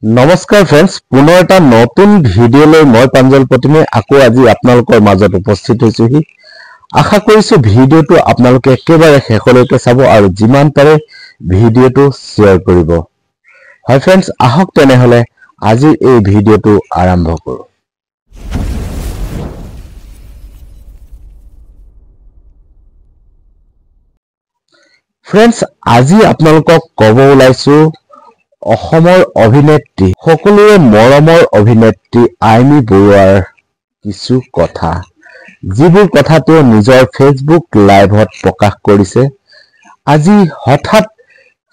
নমস্কাৰ ফ্ৰেন্ডছ, পুনৰ এটা নতুন ভিডিঅ'লৈ মই প্ৰাঞ্জল প্ৰতিমে আকৌ আজি আপোনালোকৰ মাজত উপস্থিত হৈছোহি। আশা কৰিছো ভিডিঅ'টো আপোনালোকে একেবাৰে শেষলৈকে চাব আৰু যিমান পাৰে ভিডিঅ'টো শ্বেয়াৰ কৰিব। হয় ফ্ৰেন্ডছ, আহক তেনেহলে আজিৰ এই ভিডিঅ'টো আৰম্ভ কৰোঁ। ফ্ৰেন্ডছ, আজি আপোনালোকক ক'ব ওলাইছো অসমৰ অভিনেত্ৰী, সকলোৰে মৰমৰ অভিনেত্ৰী আইমি বৰুৱাৰ কিছু কথা, যিবোৰ কথা তেওঁ নিজৰ ফেচবুক লাইভত প্ৰকাশ কৰিছে। আজি হঠাৎ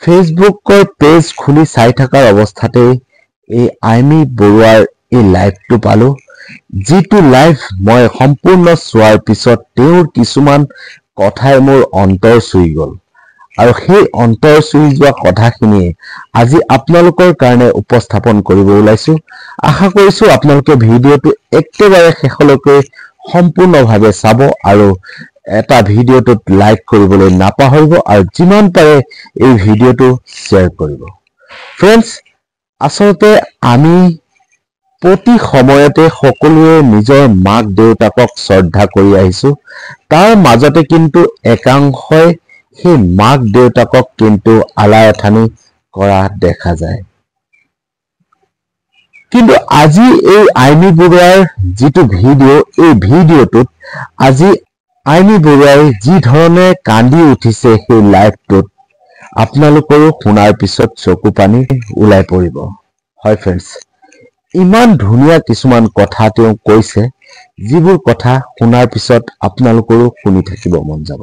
ফেচবুকৰ পেজ খুলি চাই থকাৰ অৱস্থাতে এই আইমি বৰুৱাৰ এই লাইভটো পালো, যিটো লাইভ মই সম্পূৰ্ণ চোৱাৰ পিছত তেওঁৰ কিছুমান কথাই মোৰ অন্তৰ চুই গ'ল আৰু সেই অন্তৰ চুই যোৱা কথাখিনিয়ে আজি আপোনালোকৰ কাৰণে উপস্থাপন কৰিব ওলাইছো। আশা কৰিছো আপোনালোকে ভিডিঅ'টো একেবাৰে শেষলৈকে সম্পূৰ্ণভাৱে চাব আৰু এটা ভিডিঅ'টোত লাইক কৰিবলৈ নাপাহৰিব আৰু যিমান পাৰে এই ভিডিঅ'টো শ্বেয়াৰ কৰিব। ফ্ৰেন্ডছ, আচলতে আমি প্ৰতি সময়তে সকলোৱে নিজৰ মাক দেউতাকক শ্ৰদ্ধা কৰি আহিছো, তাৰ মাজতে কিন্তু একাংশই সেই মাক দেউতাকক কিন্তু আলাইআথানি কৰা দেখা যায়। কিন্তু আজি এই আইমি বৰুৱাৰ যিটো ভিডিঅ', এই ভিডিঅ'টোত আজি আইমি বৰুৱাই যি ধৰণে কান্দি উঠিছে সেই লাইভটোত আপোনালোকৰো শুনাৰ পিছত চকু পানী ওলাই পৰিব। হয় ফ্ৰেন্ডছ, ইমান ধুনীয়া কিছুমান কথা তেওঁ কৈছে, যিবোৰ কথা শুনাৰ পিছত আপোনালোকৰো শুনি থাকিব মন যাব।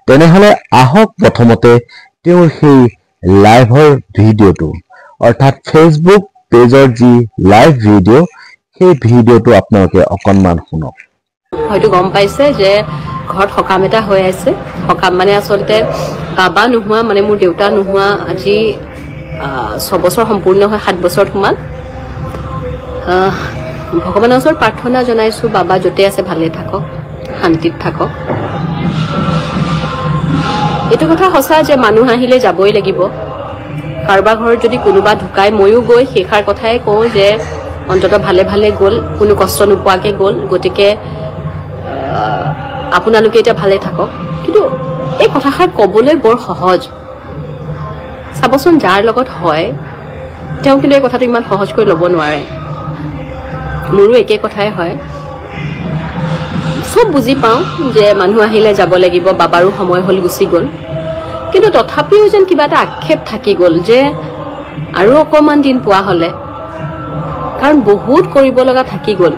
তেনেহলে আহক প্ৰথমতে তেওঁৰ সেই লাইভৰ ভিডিঅ'টো, অৰ্থাৎ ফেচবুক পেজৰ যি লাইভ ভিডিঅ', সেই ভিডিঅ'টো আপোনালোকে অকণমান শুনক। হয়তো গম পাইছে যে ঘৰত সকাম এটা হৈ আছে। সকাম মানে আচলতে বাবা নোহোৱা, মানে মোৰ দেউতা নোহোৱা আজি 6 বছৰ সম্পূৰ্ণ হয়, 7 বছৰত সোমাল। ভগৱানৰ ওচৰত প্ৰাৰ্থনা জনাইছো, বাবা য'তে আছে ভালে থাকক, শান্তিত থাকক। এইটো কথা সঁচা যে মানুহ আহিলে যাবই লাগিব। কাৰোবাৰ ঘৰত যদি কোনোবা ঢুকাই ময়ো গৈ সেইষাৰ কথাই কওঁ যে অন্ততঃ ভালে ভালে গ'ল, কোনো কষ্ট নোপোৱাকে গ'ল। গতিকে আপোনালোকে এতিয়া ভালে থাকক। কিন্তু এই কথাষাৰ ক'বলৈ বৰ সহজ, চাবচোন যাৰ লগত হয় তেওঁ কিন্তু এই কথাটো ইমান সহজকৈ ল'ব নোৱাৰে। মোৰো একে কথাই হয়, চব বুজি পাওঁ যে মানুহ আহিলে যাব লাগিব, বাবাৰো সময় হ'ল গুচি গ'ল। কিন্তু তথাপিও যেন কিবা এটা আক্ষেপ থাকি গ'ল যে আৰু অকণমান দিন পোৱা হ'লে, কাৰণ বহুত কৰিব লগা থাকি গ'ল।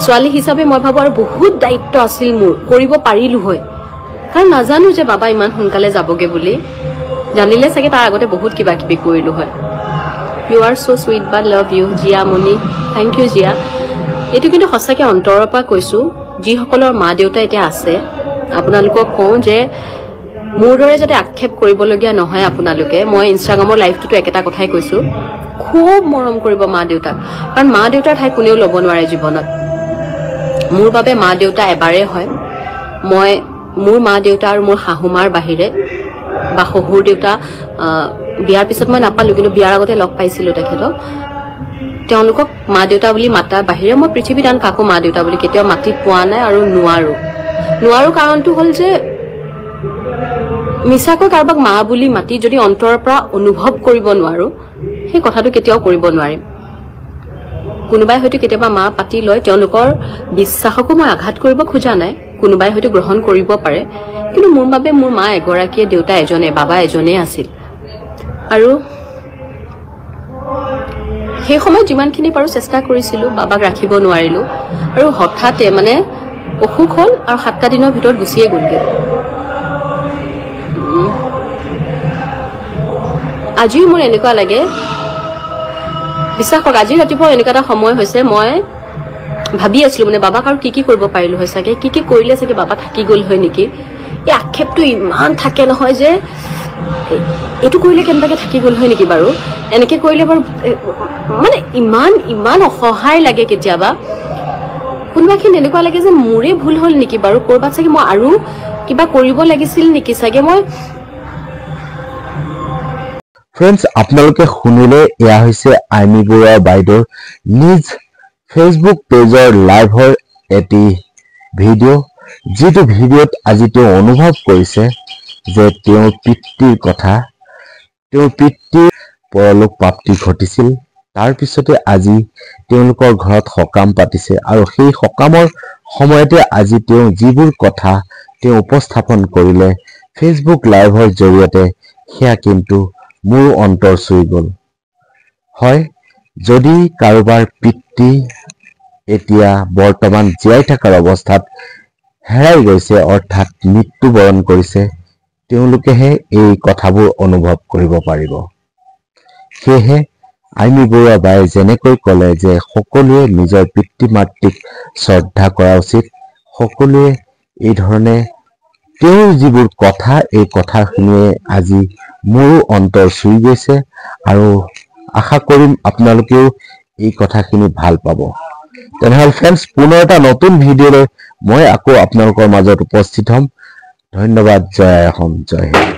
ছোৱালী হিচাপে মই ভাবোঁ আৰু বহুত দায়িত্ব আছিল মোৰ, কৰিব পাৰিলোঁ হয়, কাৰণ নাজানো যে বাবা ইমান সোনকালে যাবগৈ বুলি। জানিলে চাগে তাৰ আগতে বহুত কিবা কিবি কৰিলোঁ হয়। ইউ আৰ ছ' চুইট বা love you Jia Moni, thank you Jia. এইটো কিন্তু সঁচাকৈ অন্তৰৰ পৰা কৈছোঁ, যিসকলৰ মা দেউতা এতিয়া আছে আপোনালোকক কওঁ যে মোৰ দৰে যাতে আক্ষেপ কৰিবলগীয়া নহয় আপোনালোকে। মই ইনষ্টাগ্ৰামৰ লাইভটোতো একেটা কথাই কৈছোঁ, খুব মৰম কৰিব মা দেউতাক, কাৰণ মা দেউতাৰ ঠাই কোনেও ল'ব নোৱাৰে জীৱনত। মোৰ বাবে মা দেউতা এবাৰেই হয়। মোৰ মা দেউতা আৰু মোৰ শাহুমাৰ বাহিৰে বা শহুৰ দেউতা বিয়াৰ পিছত মই নাপালোঁ, কিন্তু বিয়াৰ আগতে লগ পাইছিলোঁ তেখেতক। তেওঁলোকক মা দেউতা বুলি মাতাৰ বাহিৰে মই পৃথিৱীত আন কাকো মা দেউতা বুলি কেতিয়াও মাতি পোৱা নাই আৰু নোৱাৰো। কাৰণটো হ'ল যে মিছাকৈ কাৰোবাক মা বুলি মাতি যদি অন্তৰৰ পৰা অনুভৱ কৰিব নোৱাৰো, সেই কথাটো কেতিয়াও কৰিব নোৱাৰিম। কোনোবাই হয়তো কেতিয়াবা মা পাতি লয়, তেওঁলোকৰ বিশ্বাসকো মই আঘাত কৰিব খোজা নাই, কোনোবাই হয়তো গ্ৰহণ কৰিব পাৰে। কিন্তু মোৰ বাবে মোৰ মা এগৰাকীয়ে, দেউতা এজনে, বাবা এজনেই আছিল। আৰু সেই সময়ত যিমানখিনি পাৰোঁ চেষ্টা কৰিছিলোঁ, বাবাক ৰাখিব নোৱাৰিলোঁ। আৰু হঠাতে মানে অসুখ হ'ল আৰু 7টা দিনৰ ভিতৰত গুচিয়ে গ'লগৈ। আজিও মোৰ এনেকুৱা লাগে, বিশ্বাস কৰক, আজি ৰাতিপুৱা এনেকুৱা এটা সময় হৈছে, মই ভাবি আছিলোঁ মানে বাবাক আৰু কি কৰিব পাৰিলোঁ হয় চাগে, কি কৰিলে চাগে বাবা থাকি গ'ল হয় নেকি। এই আক্ষেপটো ইমান থাকে নহয় যে এইটো কৰিলে কেনেবাকৈ থাকি গ'ল হয় নেকি বাৰু, এনেকৈ কৰিলে বাৰু, মানে ইমান অসহায় লাগে কেতিয়াবা। কোনোবাখিনি এনেকুৱা লাগে যে মোৰে ভুল হ'ল নেকি বাৰু, ক'ৰবাত চাগে মই আৰু কিবা কৰিব লাগিছিল নেকি চাগে। ফ্ৰেণ্ডছ, আপোনালোকে শুনিলে এয়া হৈছে আইমি বৰুৱা বাইদেউৰ নিজ ফেচবুক পেজৰ লাইভৰ এটি ভিডিঅ', যিটো ভিডিঅ'ত আজি তেওঁ অনুভৱ কৰিছে যে তেওঁৰ পিতৃৰ কথা, তেওঁৰ পিতৃৰ পৰলোক প্ৰাপ্তি ঘটিছিল। তাৰ পিছতে আজি তেওঁলোকৰ ঘৰত সকাম পাতিছে আৰু সেই সকামৰ সময়তে আজি তেওঁ যিবোৰ কথা তেওঁ উপস্থাপন কৰিলে ফেচবুক লাইভৰ জৰিয়তে, সেয়া কিন্তু মোৰ অন্তৰ চুই গ'ল। হয়, যদি কাৰোবাৰ পিতৃ এতিয়া বৰ্তমান জীয়াই থকাৰ অৱস্থাত হেৰাই গৈছে, অৰ্থাৎ মৃত্যুবৰণ কৰিছে, তেওঁলোকেহে এই কথাবোৰ অনুভৱ কৰিব পাৰিব। সেয়েহে আইমি বৰুৱা বায়ে যেনেকৈ ক'লে যে সকলোৱে নিজৰ পিতৃ মাতৃক শ্ৰদ্ধা কৰা উচিত, সকলোৱে এই ধৰণে তেওঁৰ যিবোৰ কথা, এই কথাখিনিয়ে আজি মোৰো অন্তৰ চুই গৈছে আৰু আশা কৰিম আপোনালোকেও এই কথাখিনি ভাল পাব। তেনেহ'লে ফ্ৰেণ্ডছ, পুনৰ এটা নতুন ভিডিঅ'লৈ মই আকৌ আপোনালোকৰ মাজত উপস্থিত হ'ম। ধন্যবাদ। জয় অসম, জয় হিন্দ।